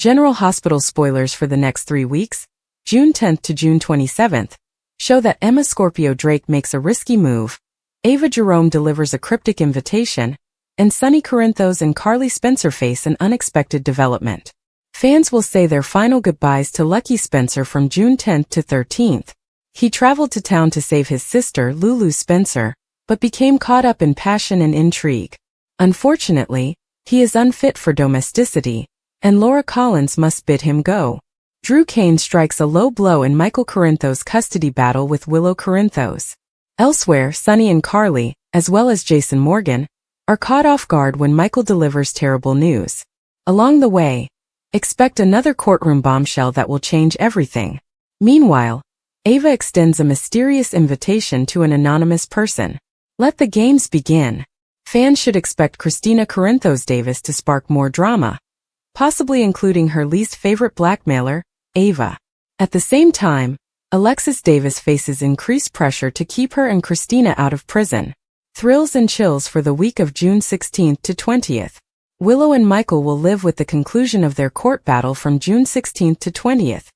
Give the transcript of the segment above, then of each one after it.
General Hospital spoilers for the next 3 weeks, June 10th to June 27th, show that Emma Scorpio Drake makes a risky move, Ava Jerome delivers a cryptic invitation, and Sonny Corinthos and Carly Spencer face an unexpected development. Fans will say their final goodbyes to Lucky Spencer from June 10th to 13th. He traveled to town to save his sister Lulu Spencer, but became caught up in passion and intrigue. Unfortunately, he is unfit for domesticity, and Laura Collins must bid him go. Drew Kane strikes a low blow in Michael Corinthos' custody battle with Willow Corinthos. Elsewhere, Sonny and Carly, as well as Jason Morgan, are caught off guard when Michael delivers terrible news. Along the way, expect another courtroom bombshell that will change everything. Meanwhile, Ava extends a mysterious invitation to an anonymous person. Let the games begin. Fans should expect Christina Corinthos Davis to spark more drama, possibly including her least favorite blackmailer, Ava. At the same time, Alexis Davis faces increased pressure to keep her and Christina out of prison. Thrills and chills for the week of June 16th to 20th. Willow and Michael will live with the conclusion of their court battle from June 16th to 20th.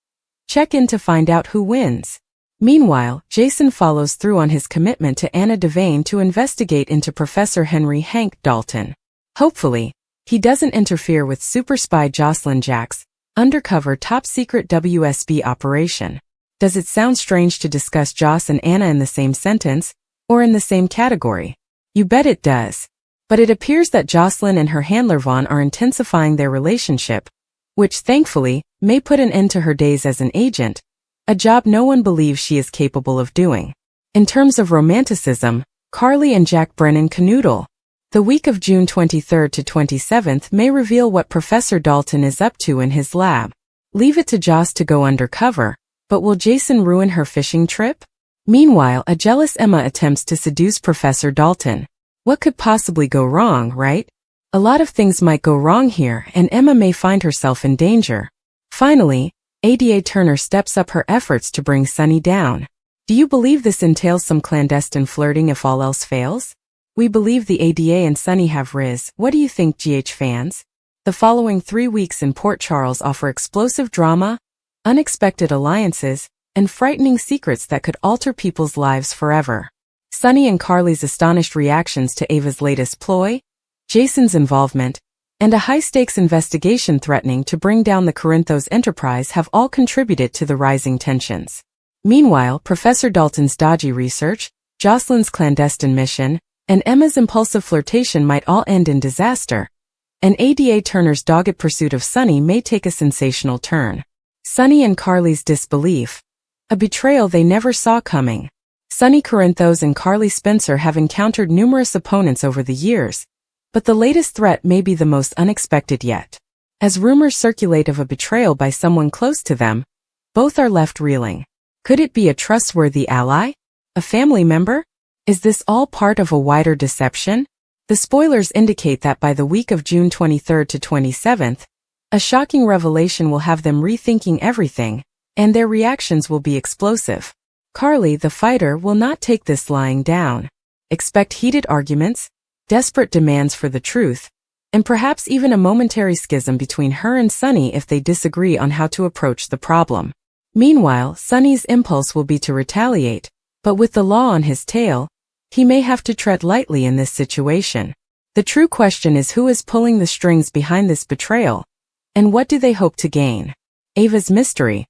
Check in to find out who wins. Meanwhile, Jason follows through on his commitment to Anna Devane to investigate into Professor Henry Hank Dalton. Hopefully, he doesn't interfere with super spy Jocelyn Jack's undercover top-secret WSB operation. Does it sound strange to discuss Joss and Anna in the same sentence, or in the same category? You bet it does. But it appears that Jocelyn and her handler Vaughn are intensifying their relationship, which thankfully may put an end to her days as an agent, a job no one believes she is capable of doing. In terms of romanticism, Carly and Jack Brennan canoodle. The week of June 23rd to 27th may reveal what Professor Dalton is up to in his lab. Leave it to Joss to go undercover, but will Jason ruin her fishing trip? Meanwhile, a jealous Emma attempts to seduce Professor Dalton. What could possibly go wrong, right? A lot of things might go wrong here, and Emma may find herself in danger. Finally, Ada Turner steps up her efforts to bring Sonny down. Do you believe this entails some clandestine flirting if all else fails? We believe the Ada and Sonny have riz. What do you think, GH fans? The following 3 weeks in Port Charles offer explosive drama, unexpected alliances, and frightening secrets that could alter people's lives forever. Sonny and Carly's astonished reactions to Ava's latest ploy, Jason's involvement, and a high-stakes investigation threatening to bring down the Corinthos enterprise have all contributed to the rising tensions. Meanwhile, Professor Dalton's dodgy research, Jocelyn's clandestine mission, and Emma's impulsive flirtation might all end in disaster, and Ada Turner's dogged pursuit of Sonny may take a sensational turn. Sonny and Carly's disbelief, a betrayal they never saw coming. Sonny Corinthos and Carly Spencer have encountered numerous opponents over the years, but the latest threat may be the most unexpected yet. As rumors circulate of a betrayal by someone close to them, both are left reeling. Could it be a trustworthy ally? A family member? Is this all part of a wider deception? The spoilers indicate that by the week of June 23rd to 27th, a shocking revelation will have them rethinking everything, and their reactions will be explosive. Carly, the fighter, will not take this lying down. Expect heated arguments, desperate demands for the truth, and perhaps even a momentary schism between her and Sonny if they disagree on how to approach the problem. Meanwhile, Sonny's impulse will be to retaliate, but with the law on his tail, he may have to tread lightly in this situation. The true question is who is pulling the strings behind this betrayal, and what do they hope to gain? Ava's mystery.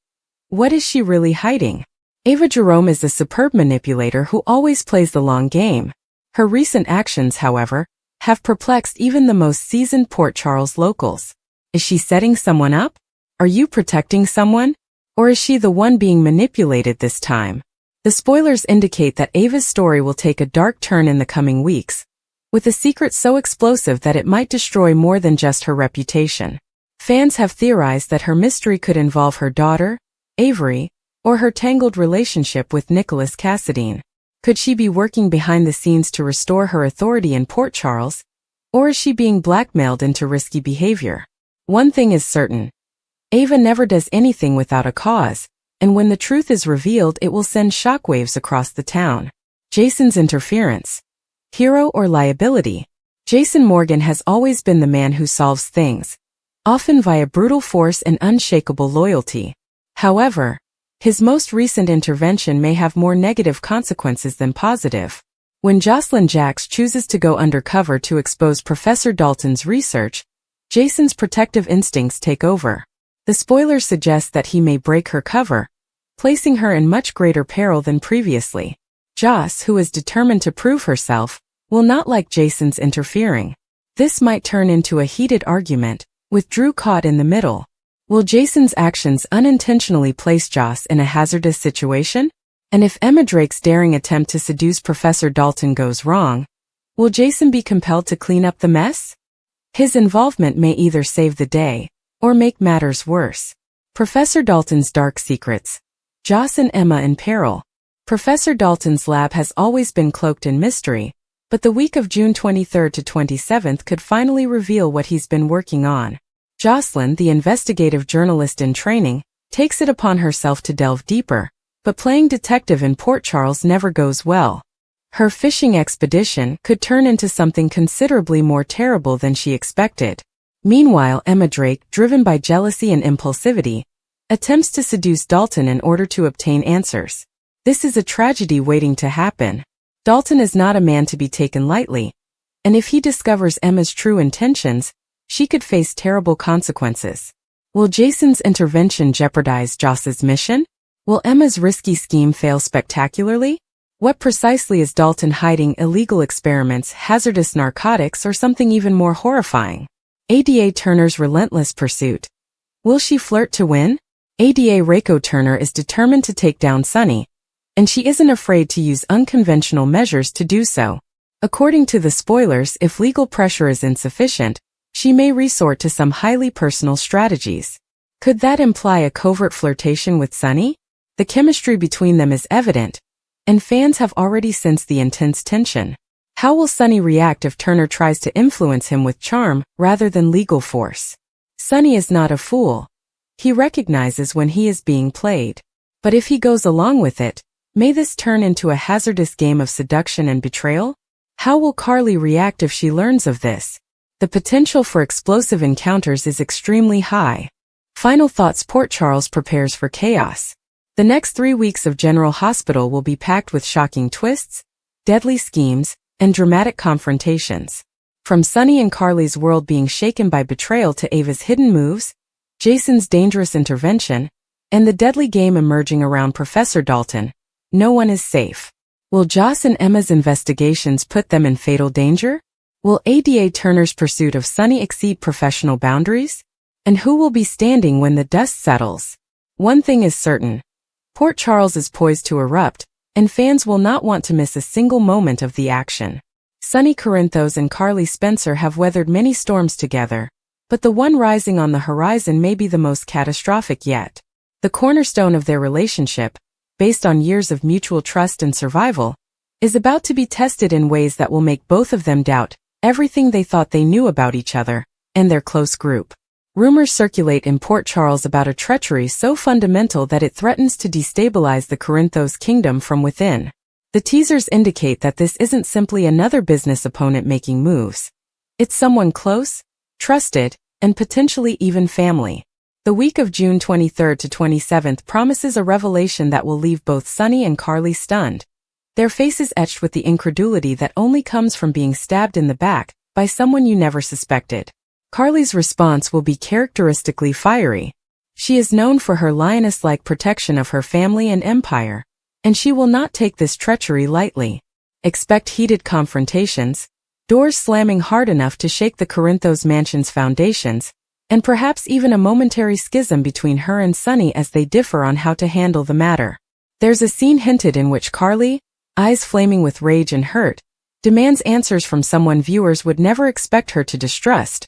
What is she really hiding? Ava Jerome is a superb manipulator who always plays the long game. Her recent actions, however, have perplexed even the most seasoned Port Charles locals. Is she setting someone up? Are you protecting someone? Or is she the one being manipulated this time? The spoilers indicate that Ava's story will take a dark turn in the coming weeks, with a secret so explosive that it might destroy more than just her reputation. Fans have theorized that her mystery could involve her daughter, Avery, or her tangled relationship with Nicholas Cassadine. Could she be working behind the scenes to restore her authority in Port Charles, or is she being blackmailed into risky behavior? One thing is certain. Ava never does anything without a cause, and when the truth is revealed it will send shockwaves across the town. Jason's interference. Hero or liability? Jason Morgan has always been the man who solves things, often via brutal force and unshakable loyalty. However, his most recent intervention may have more negative consequences than positive. When Jocelyn Jacks chooses to go undercover to expose Professor Dalton's research, Jason's protective instincts take over. The spoilers suggest that he may break her cover, placing her in much greater peril than previously. Joss, who is determined to prove herself, will not like Jason's interfering. This might turn into a heated argument, with Drew caught in the middle. Will Jason's actions unintentionally place Joss in a hazardous situation? And if Emma Drake's daring attempt to seduce Professor Dalton goes wrong, will Jason be compelled to clean up the mess? His involvement may either save the day, or make matters worse. Professor Dalton's dark secrets. Joss and Emma in peril. Professor Dalton's lab has always been cloaked in mystery, but the week of June 23rd to 27th could finally reveal what he's been working on. Jocelyn, the investigative journalist in training, takes it upon herself to delve deeper, but playing detective in Port Charles never goes well. Her fishing expedition could turn into something considerably more terrible than she expected. Meanwhile, Emma Drake, driven by jealousy and impulsivity, attempts to seduce Dalton in order to obtain answers. This is a tragedy waiting to happen. Dalton is not a man to be taken lightly, and if he discovers Emma's true intentions, she could face terrible consequences. Will Jason's intervention jeopardize Joss's mission? Will Emma's risky scheme fail spectacularly? What precisely is Dalton hiding? Illegal experiments, hazardous narcotics, or something even more horrifying? Ada Turner's relentless pursuit. Will she flirt to win? Ada Reiko Turner is determined to take down Sonny, and she isn't afraid to use unconventional measures to do so. According to the spoilers, if legal pressure is insufficient, she may resort to some highly personal strategies. Could that imply a covert flirtation with Sonny? The chemistry between them is evident, and fans have already sensed the intense tension. How will Sonny react if Turner tries to influence him with charm rather than legal force? Sonny is not a fool. He recognizes when he is being played. But if he goes along with it, may this turn into a hazardous game of seduction and betrayal? How will Carly react if she learns of this? The potential for explosive encounters is extremely high. Final thoughts. Port Charles prepares for chaos. The next 3 weeks of General Hospital will be packed with shocking twists, deadly schemes, and dramatic confrontations. From Sonny and Carly's world being shaken by betrayal to Ava's hidden moves, Jason's dangerous intervention, and the deadly game emerging around Professor Dalton, no one is safe. Will Joss and Emma's investigations put them in fatal danger? Will Ada Turner's pursuit of Sonny exceed professional boundaries? And who will be standing when the dust settles? One thing is certain. Port Charles is poised to erupt, and fans will not want to miss a single moment of the action. Sonny Corinthos and Carly Spencer have weathered many storms together, but the one rising on the horizon may be the most catastrophic yet. The cornerstone of their relationship, based on years of mutual trust and survival, is about to be tested in ways that will make both of them doubt everything they thought they knew about each other and their close group. Rumors circulate in Port Charles about a treachery so fundamental that it threatens to destabilize the Corinthos kingdom from within. The teasers indicate that this isn't simply another business opponent making moves. It's someone close, trusted, and potentially even family. The week of June 23rd to 27th promises a revelation that will leave both Sonny and Carly stunned, their faces etched with the incredulity that only comes from being stabbed in the back by someone you never suspected. Carly's response will be characteristically fiery. She is known for her lioness-like protection of her family and empire, and she will not take this treachery lightly. Expect heated confrontations, doors slamming hard enough to shake the Corinthos mansion's foundations, and perhaps even a momentary schism between her and Sonny as they differ on how to handle the matter. There's a scene hinted in which Carly, eyes flaming with rage and hurt, demands answers from someone viewers would never expect her to distrust,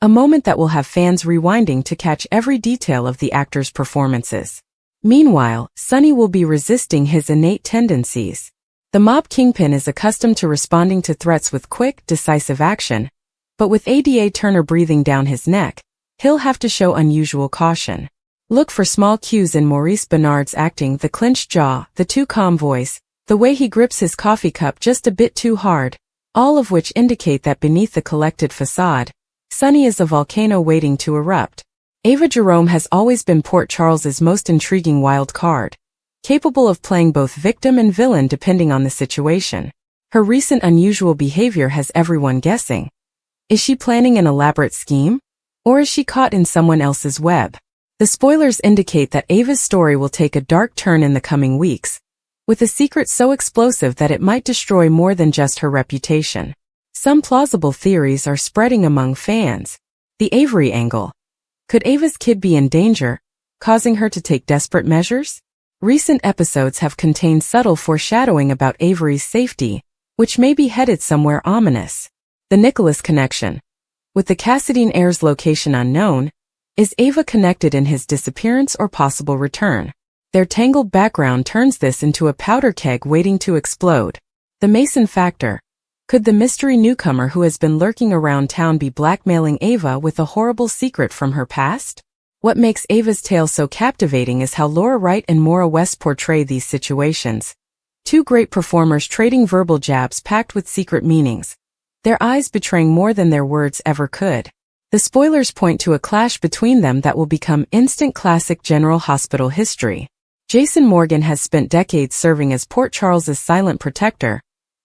a moment that will have fans rewinding to catch every detail of the actor's performances. Meanwhile, Sonny will be resisting his innate tendencies. The mob kingpin is accustomed to responding to threats with quick, decisive action, but with Ada Turner breathing down his neck, he'll have to show unusual caution. Look for small cues in Maurice Benard's acting: the clenched jaw, the too calm voice, the way he grips his coffee cup just a bit too hard, all of which indicate that beneath the collected facade, Sonny is a volcano waiting to erupt. Ava Jerome has always been Port Charles's most intriguing wild card, capable of playing both victim and villain depending on the situation. Her recent unusual behavior has everyone guessing. Is she planning an elaborate scheme? Or is she caught in someone else's web? The spoilers indicate that Ava's story will take a dark turn in the coming weeks, with a secret so explosive that it might destroy more than just her reputation. Some plausible theories are spreading among fans. The Avery angle. Could Ava's kid be in danger, causing her to take desperate measures? Recent episodes have contained subtle foreshadowing about Avery's safety, which may be headed somewhere ominous. The Nicholas connection. With the Cassadine heir's location unknown, is Ava connected in his disappearance or possible return? Their tangled background turns this into a powder keg waiting to explode. The Mason factor. Could the mystery newcomer who has been lurking around town be blackmailing Ava with a horrible secret from her past? What makes Ava's tale so captivating is how Laura Wright and Maura West portray these situations. Two great performers trading verbal jabs packed with secret meanings, their eyes betraying more than their words ever could. The spoilers point to a clash between them that will become instant classic General Hospital history. Jason Morgan has spent decades serving as Port Charles's silent protector,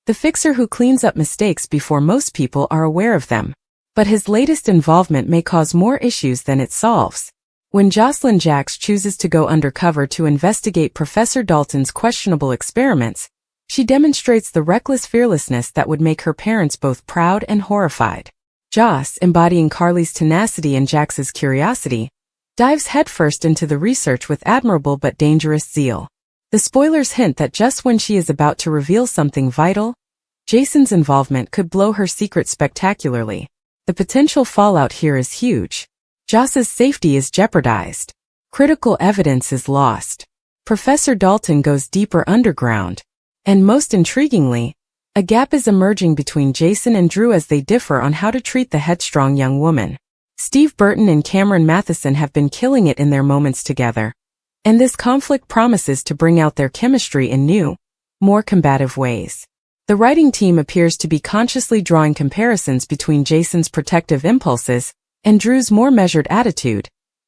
the fixer who cleans up mistakes before most people are aware of them. But his latest involvement may cause more issues than it solves. When Jocelyn Jacks chooses to go undercover to investigate Professor Dalton's questionable experiments, she demonstrates the reckless fearlessness that would make her parents both proud and horrified. Joss, embodying Carly's tenacity and Jax's curiosity, dives headfirst into the research with admirable but dangerous zeal. The spoilers hint that just when she is about to reveal something vital, Jason's involvement could blow her secret spectacularly. The potential fallout here is huge. Joss's safety is jeopardized. Critical evidence is lost. Professor Dalton goes deeper underground. And most intriguingly, a gap is emerging between Jason and Drew as they differ on how to treat the headstrong young woman. Steve Burton and Cameron Matheson have been killing it in their moments together, and this conflict promises to bring out their chemistry in new, more combative ways. The writing team appears to be consciously drawing comparisons between Jason's protective impulses and Drew's more measured attitude,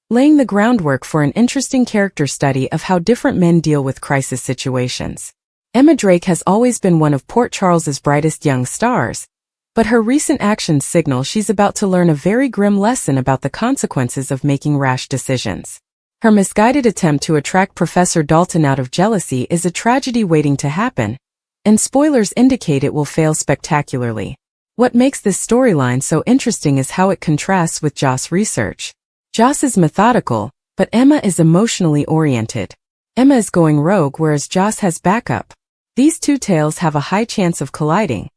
laying the groundwork for an interesting character study of how different men deal with crisis situations. Emma Drake has always been one of Port Charles's brightest young stars, but her recent actions signal she's about to learn a very grim lesson about the consequences of making rash decisions. Her misguided attempt to attract Professor Dalton out of jealousy is a tragedy waiting to happen, and spoilers indicate it will fail spectacularly. What makes this storyline so interesting is how it contrasts with Joss' research. Joss is methodical, but Emma is emotionally oriented. Emma is going rogue whereas Joss has backup. These two tales have a high chance of colliding,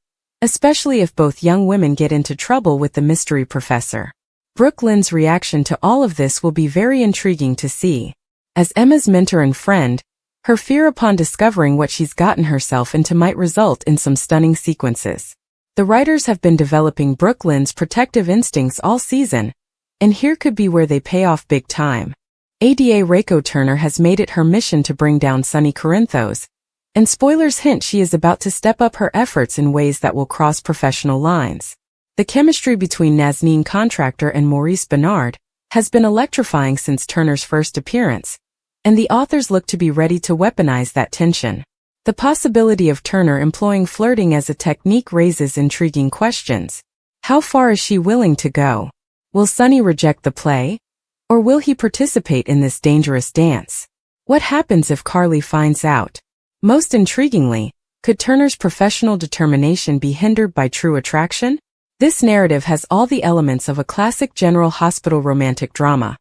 especially if both young women get into trouble with the mystery professor. Brooke Lynn's reaction to all of this will be very intriguing to see. As Emma's mentor and friend, her fear upon discovering what she's gotten herself into might result in some stunning sequences. The writers have been developing Brooke Lynn's protective instincts all season, and here could be where they pay off big time. Ada Reiko Turner has made it her mission to bring down Sonny Corinthos, and spoilers hint she is about to step up her efforts in ways that will cross professional lines. The chemistry between Nazneen Contractor and Maurice Bernard has been electrifying since Turner's first appearance, and the authors look to be ready to weaponize that tension. The possibility of Turner employing flirting as a technique raises intriguing questions. How far is she willing to go? Will Sonny reject the play? Or will he participate in this dangerous dance? What happens if Carly finds out? Most intriguingly, could Turner's professional determination be hindered by true attraction? This narrative has all the elements of a classic General Hospital romantic drama,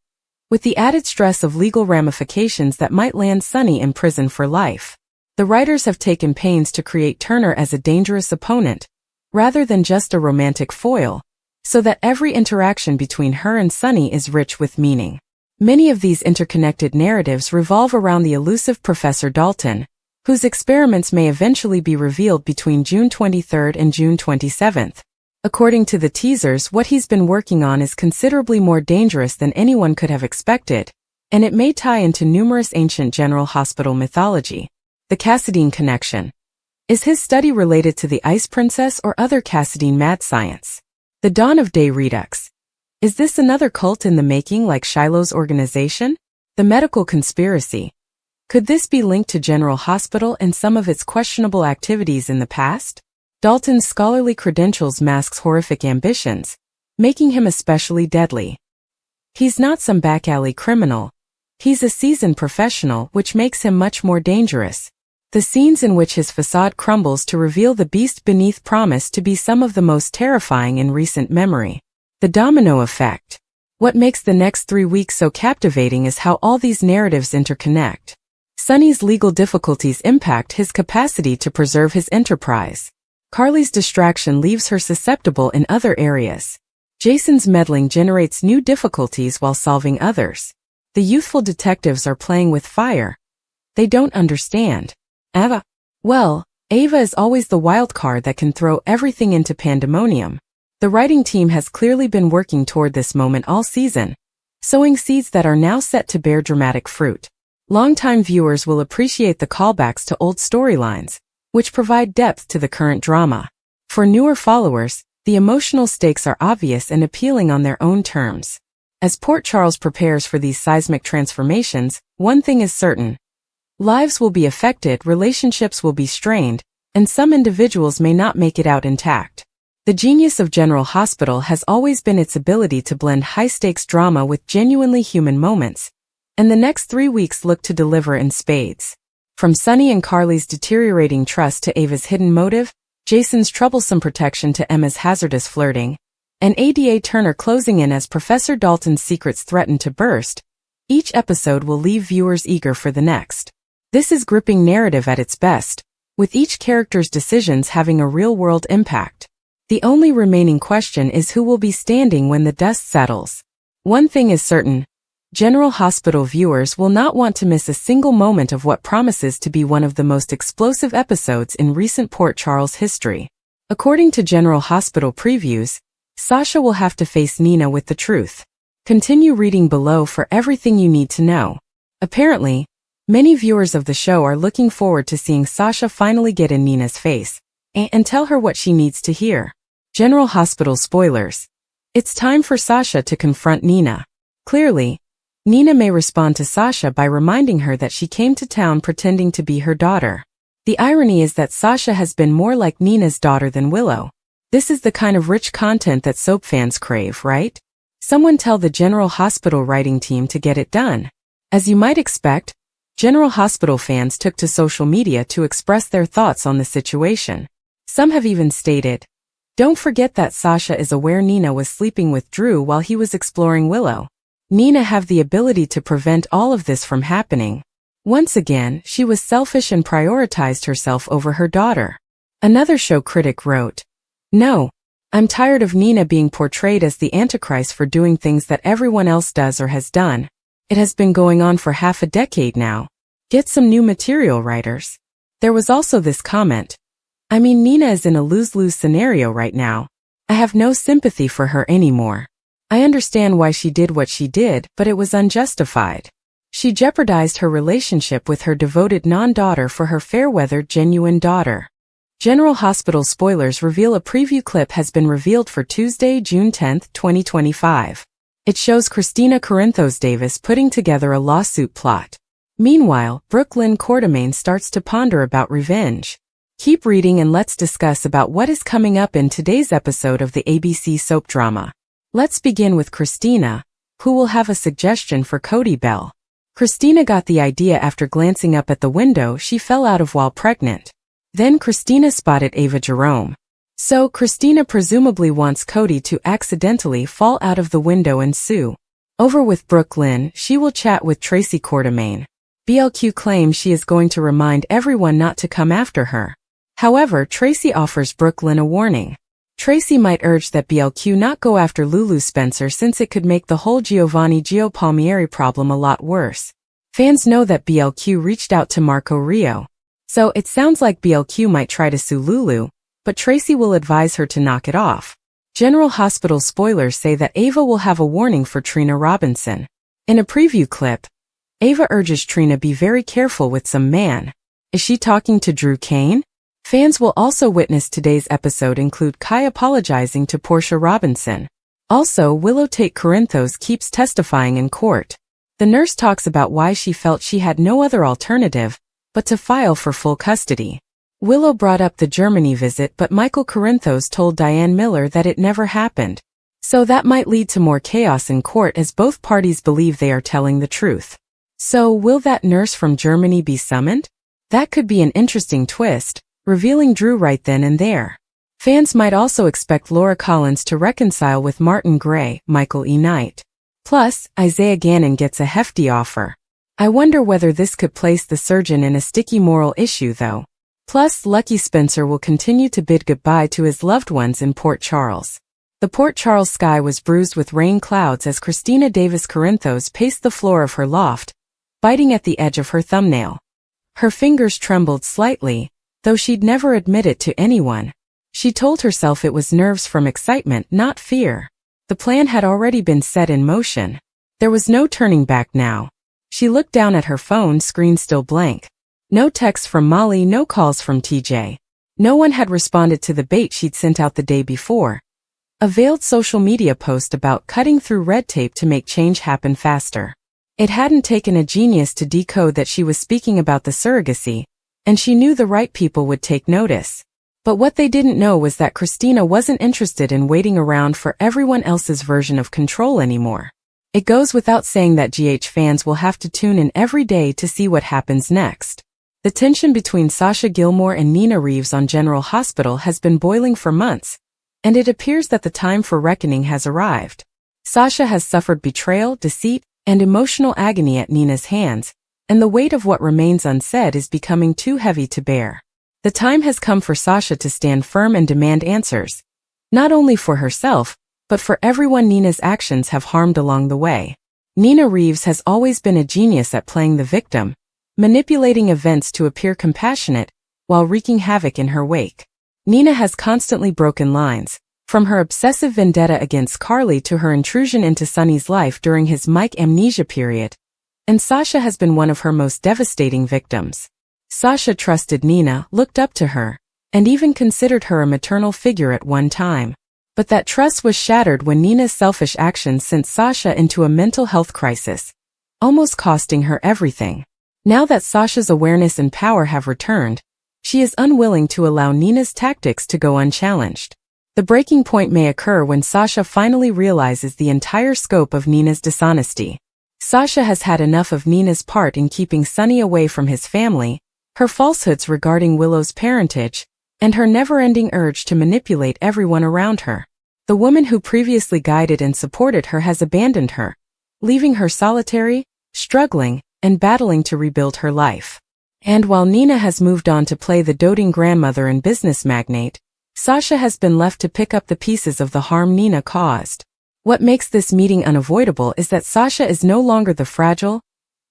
with the added stress of legal ramifications that might land Sonny in prison for life. The writers have taken pains to create Turner as a dangerous opponent, rather than just a romantic foil, so that every interaction between her and Sonny is rich with meaning. Many of these interconnected narratives revolve around the elusive Professor Dalton, whose experiments may eventually be revealed between June 23rd and June 27th. According to the teasers, what he's been working on is considerably more dangerous than anyone could have expected, and it may tie into numerous ancient General Hospital mythology. The Cassadine connection. Is his study related to the Ice Princess or other Cassadine mad science? The Dawn of Day redux. Is this another cult in the making like Shiloh's organization? The medical conspiracy. Could this be linked to General Hospital and some of its questionable activities in the past? Dalton's scholarly credentials masks horrific ambitions, making him especially deadly. He's not some back-alley criminal. He's a seasoned professional, which makes him much more dangerous. The scenes in which his facade crumbles to reveal the beast beneath promise to be some of the most terrifying in recent memory. The domino effect. What makes the next 3 weeks so captivating is how all these narratives interconnect. Sonny's legal difficulties impact his capacity to preserve his enterprise. Carly's distraction leaves her susceptible in other areas. Jason's meddling generates new difficulties while solving others. The youthful detectives are playing with fire. They don't understand. Ava. Well, Ava is always the wild card that can throw everything into pandemonium. The writing team has clearly been working toward this moment all season, sowing seeds that are now set to bear dramatic fruit. Longtime viewers will appreciate the callbacks to old storylines, which provide depth to the current drama. For newer followers, the emotional stakes are obvious and appealing on their own terms. As Port Charles prepares for these seismic transformations, one thing is certain. Lives will be affected, relationships will be strained, and some individuals may not make it out intact. The genius of General Hospital has always been its ability to blend high-stakes drama with genuinely human moments, and the next 3 weeks look to deliver in spades. From Sonny and Carly's deteriorating trust to Ava's hidden motive, Jason's troublesome protection to Emma's hazardous flirting, and Ada Turner closing in as Professor Dalton's secrets threaten to burst, each episode will leave viewers eager for the next. This is gripping narrative at its best, with each character's decisions having a real-world impact. The only remaining question is who will be standing when the dust settles. One thing is certain. General Hospital viewers will not want to miss a single moment of what promises to be one of the most explosive episodes in recent Port Charles history. According to General Hospital previews, Sasha will have to face Nina with the truth. Continue reading below for everything you need to know. Apparently, many viewers of the show are looking forward to seeing Sasha finally get in Nina's face and tell her what she needs to hear. General Hospital spoilers. It's time for Sasha to confront Nina. Clearly, Nina may respond to Sasha by reminding her that she came to town pretending to be her daughter. The irony is that Sasha has been more like Nina's daughter than Willow. This is the kind of rich content that soap fans crave, right? Someone tell the General Hospital writing team to get it done. As you might expect, General Hospital fans took to social media to express their thoughts on the situation. Some have even stated, "Don't forget that Sasha is aware Nina was sleeping with Drew while he was exploring Willow. Nina have the ability to prevent all of this from happening. Once again, she was selfish and prioritized herself over her daughter." Another show critic wrote, "No, I'm tired of Nina being portrayed as the Antichrist for doing things that everyone else does or has done. It has been going on for half a decade now. Get some new material, writers." There was also this comment, "I mean, Nina is in a lose-lose scenario right now. I have no sympathy for her anymore. I understand why she did what she did, but it was unjustified. She jeopardized her relationship with her devoted non-daughter for her fair-weather genuine daughter." General Hospital spoilers reveal a preview clip has been revealed for Tuesday, June 10, 2025. It shows Christina Corinthos Davis putting together a lawsuit plot. Meanwhile, Brooklyn Quartermain starts to ponder about revenge. Keep reading and let's discuss about what is coming up in today's episode of the ABC soap drama. Let's begin with Christina, who will have a suggestion for Cody Bell. Christina got the idea after glancing up at the window she fell out of while pregnant. Then Christina spotted Ava Jerome. So Christina presumably wants Cody to accidentally fall out of the window and sue. Over with Brooklyn, she will chat with Tracy Quartermain. BLQ claims she is going to remind everyone not to come after her. However, Tracy offers Brooklyn a warning. Tracy might urge that BLQ not go after Lulu Spencer since it could make the whole Giovanni Gio Palmieri problem a lot worse. Fans know that BLQ reached out to Marco Rio. So it sounds like BLQ might try to sue Lulu, but Tracy will advise her to knock it off. General Hospital spoilers say that Ava will have a warning for Trina Robinson. In a preview clip, Ava urges Trina be very careful with some man. Is she talking to Drew Kane? Fans will also witness today's episode include Kai apologizing to Portia Robinson. Also, Willow Tate Corinthos keeps testifying in court. The nurse talks about why she felt she had no other alternative but to file for full custody. Willow brought up the Germany visit, but Michael Corinthos told Diane Miller that it never happened. So that might lead to more chaos in court as both parties believe they are telling the truth. So will that nurse from Germany be summoned? That could be an interesting twist, revealing Drew right then and there. Fans might also expect Laura Collins to reconcile with Martin Gray, Michael E. Knight. Plus, Isaiah Gannon gets a hefty offer. I wonder whether this could place the surgeon in a sticky moral issue though. Plus, Lucky Spencer will continue to bid goodbye to his loved ones in Port Charles. The Port Charles sky was bruised with rain clouds as Christina Davis Corinthos paced the floor of her loft, biting at the edge of her thumbnail. Her fingers trembled slightly, though she'd never admit it to anyone. She told herself it was nerves from excitement, not fear. The plan had already been set in motion. There was no turning back now. She looked down at her phone, screen still blank. No texts from Molly, no calls from TJ. No one had responded to the bait she'd sent out the day before. A veiled social media post about cutting through red tape to make change happen faster. It hadn't taken a genius to decode that she was speaking about the surrogacy, and she knew the right people would take notice. But what they didn't know was that Christina wasn't interested in waiting around for everyone else's version of control anymore. It goes without saying that GH fans will have to tune in every day to see what happens next. The tension between Sasha Gilmore and Nina Reeves on General Hospital has been boiling for months, and it appears that the time for reckoning has arrived. Sasha has suffered betrayal, deceit, and emotional agony at Nina's hands, and the weight of what remains unsaid is becoming too heavy to bear. The time has come for Sasha to stand firm and demand answers, not only for herself, but for everyone Nina's actions have harmed along the way. Nina Reeves has always been a genius at playing the victim, manipulating events to appear compassionate, while wreaking havoc in her wake. Nina has constantly broken lines, from her obsessive vendetta against Carly to her intrusion into Sonny's life during his Mike amnesia period, and Sasha has been one of her most devastating victims. Sasha trusted Nina, looked up to her, and even considered her a maternal figure at one time. But that trust was shattered when Nina's selfish actions sent Sasha into a mental health crisis, almost costing her everything. Now that Sasha's awareness and power have returned, she is unwilling to allow Nina's tactics to go unchallenged. The breaking point may occur when Sasha finally realizes the entire scope of Nina's dishonesty. Sasha has had enough of Nina's part in keeping Sonny away from his family, her falsehoods regarding Willow's parentage, and her never-ending urge to manipulate everyone around her. The woman who previously guided and supported her has abandoned her, leaving her solitary, struggling, and battling to rebuild her life. And while Nina has moved on to play the doting grandmother and business magnate, Sasha has been left to pick up the pieces of the harm Nina caused. What makes this meeting unavoidable is that Sasha is no longer the fragile,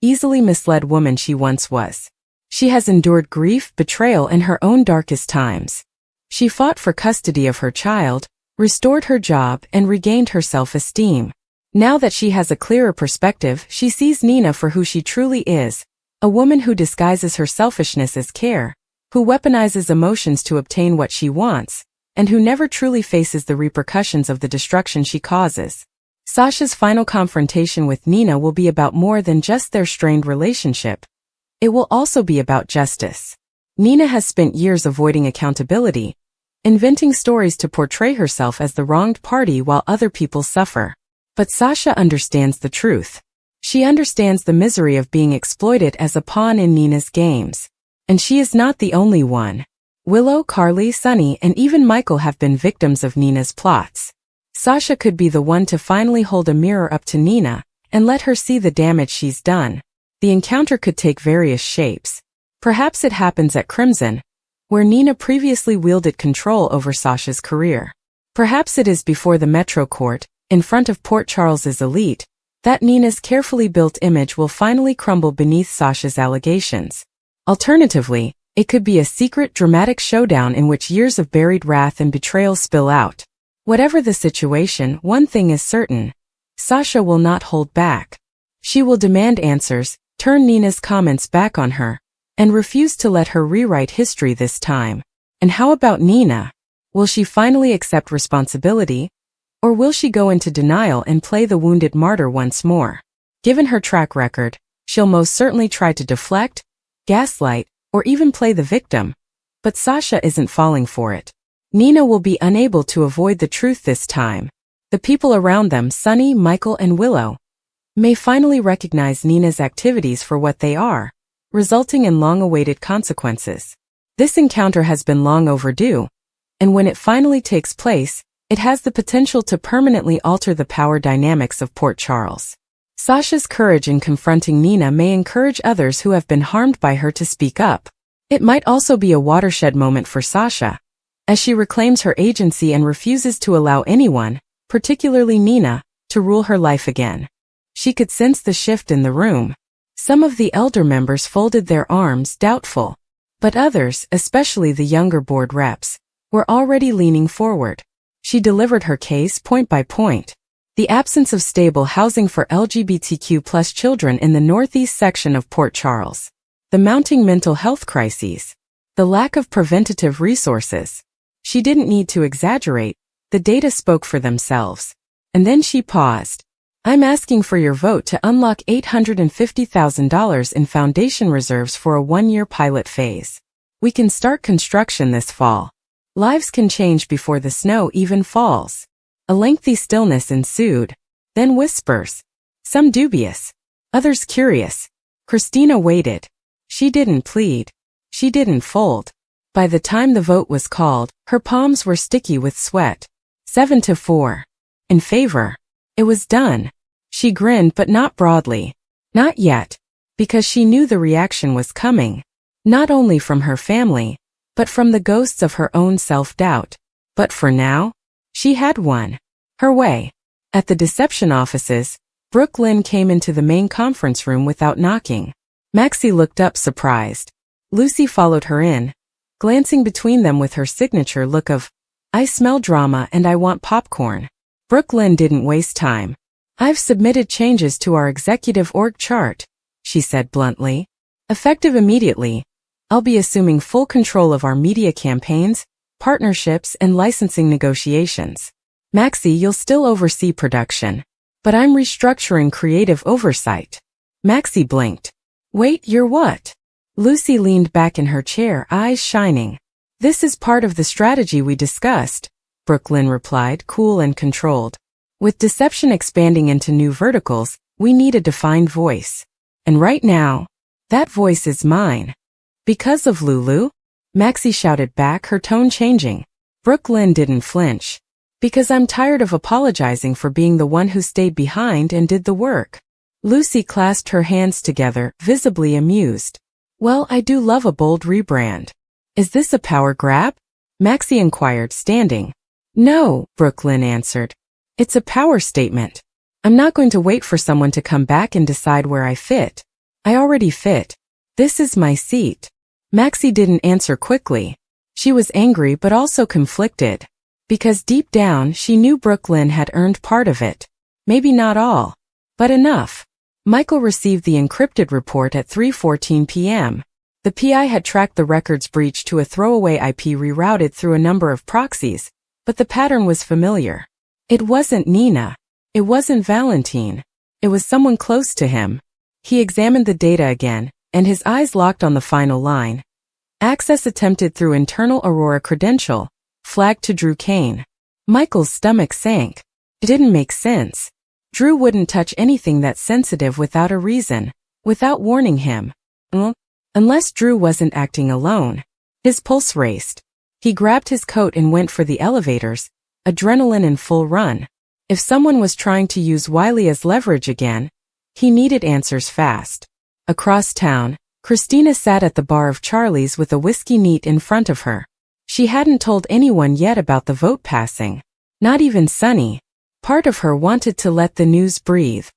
easily misled woman she once was. She has endured grief, betrayal, and her own darkest times. She fought for custody of her child, restored her job, and regained her self-esteem. Now that she has a clearer perspective, she sees Nina for who she truly is, a woman who disguises her selfishness as care, who weaponizes emotions to obtain what she wants, and who never truly faces the repercussions of the destruction she causes. Sasha's final confrontation with Nina will be about more than just their strained relationship. It will also be about justice. Nina has spent years avoiding accountability, inventing stories to portray herself as the wronged party while other people suffer. But Sasha understands the truth. She understands the misery of being exploited as a pawn in Nina's games. And she is not the only one. Willow, Carly, Sonny, and even Michael have been victims of Nina's plots. Sasha could be the one to finally hold a mirror up to Nina and let her see the damage she's done. The encounter could take various shapes. Perhaps it happens at Crimson, where Nina previously wielded control over Sasha's career. Perhaps it is before the Metro Court, in front of Port Charles's elite, that Nina's carefully built image will finally crumble beneath Sasha's allegations. Alternatively, it could be a secret, dramatic showdown in which years of buried wrath and betrayal spill out. Whatever the situation, one thing is certain: Sasha will not hold back. She will demand answers, turn Nina's comments back on her, and refuse to let her rewrite history this time. And how about Nina? Will she finally accept responsibility? Or will she go into denial and play the wounded martyr once more? Given her track record, she'll most certainly try to deflect, gaslight, or even play the victim. But Sasha isn't falling for it. Nina will be unable to avoid the truth this time. The people around them, Sonny, Michael, and Willow, may finally recognize Nina's activities for what they are, resulting in long-awaited consequences. This encounter has been long overdue, and when it finally takes place, it has the potential to permanently alter the power dynamics of Port Charles. Sasha's courage in confronting Nina may encourage others who have been harmed by her to speak up. It might also be a watershed moment for Sasha, as she reclaims her agency and refuses to allow anyone, particularly Nina, to rule her life again. She could sense the shift in the room. Some of the elder members folded their arms, doubtful. But others, especially the younger board reps, were already leaning forward. She delivered her case point by point. The absence of stable housing for LGBTQ+ children in the northeast section of Port Charles. The mounting mental health crises. The lack of preventative resources. She didn't need to exaggerate. The data spoke for themselves. And then she paused. I'm asking for your vote to unlock $850,000 in foundation reserves for a 1-year pilot phase. We can start construction this fall. Lives can change before the snow even falls. A lengthy stillness ensued. Then whispers. Some dubious. Others curious. Christina waited. She didn't plead. She didn't fold. By the time the vote was called, her palms were sticky with sweat. 7-4. In favor. It was done. She grinned, but not broadly. Not yet. Because she knew the reaction was coming. Not only from her family, but from the ghosts of her own self-doubt. But for now, she had one. Her way. At the deception offices, Brooke Lynn came into the main conference room without knocking. Maxie looked up surprised. Lucy followed her in, glancing between them with her signature look of, I smell drama and I want popcorn. Brooke Lynn didn't waste time. I've submitted changes to our executive org chart, she said bluntly. Effective immediately, I'll be assuming full control of our media campaigns, partnerships, and licensing negotiations. Maxie, you'll still oversee production, but I'm restructuring creative oversight. Maxie blinked. Wait, you're what? Lucy leaned back in her chair, eyes shining. This is part of the strategy we discussed, Brooke Lynn replied, cool and controlled. With deception expanding into new verticals, we need a defined voice. And right now, that voice is mine. Because of Lulu? Maxie shouted back, her tone changing. Brooke Lynn didn't flinch. Because I'm tired of apologizing for being the one who stayed behind and did the work. Lucy clasped her hands together, visibly amused. Well, I do love a bold rebrand. Is this a power grab? Maxie inquired, standing. No, Brooke Lynn answered. It's a power statement. I'm not going to wait for someone to come back and decide where I fit. I already fit. This is my seat. Maxie didn't answer quickly. She was angry but also conflicted. Because deep down she knew Brooke Lynn had earned part of it. Maybe not all. But enough. Michael received the encrypted report at 3:14 p.m. The PI had tracked the records breach to a throwaway IP rerouted through a number of proxies, but the pattern was familiar. It wasn't Nina. It wasn't Valentine. It was someone close to him. He examined the data again, and his eyes locked on the final line. Access attempted through internal Aurora credential, flagged to Drew Kane. Michael's stomach sank. It didn't make sense. Drew wouldn't touch anything that sensitive without a reason, without warning him. Unless Drew wasn't acting alone. His pulse raced. He grabbed his coat and went for the elevators, adrenaline in full run. If someone was trying to use Wiley as leverage again, he needed answers fast. Across town, Christina sat at the bar of Charlie's with a whiskey neat in front of her. She hadn't told anyone yet about the vote passing. Not even Sonny. Part of her wanted to let the news breathe.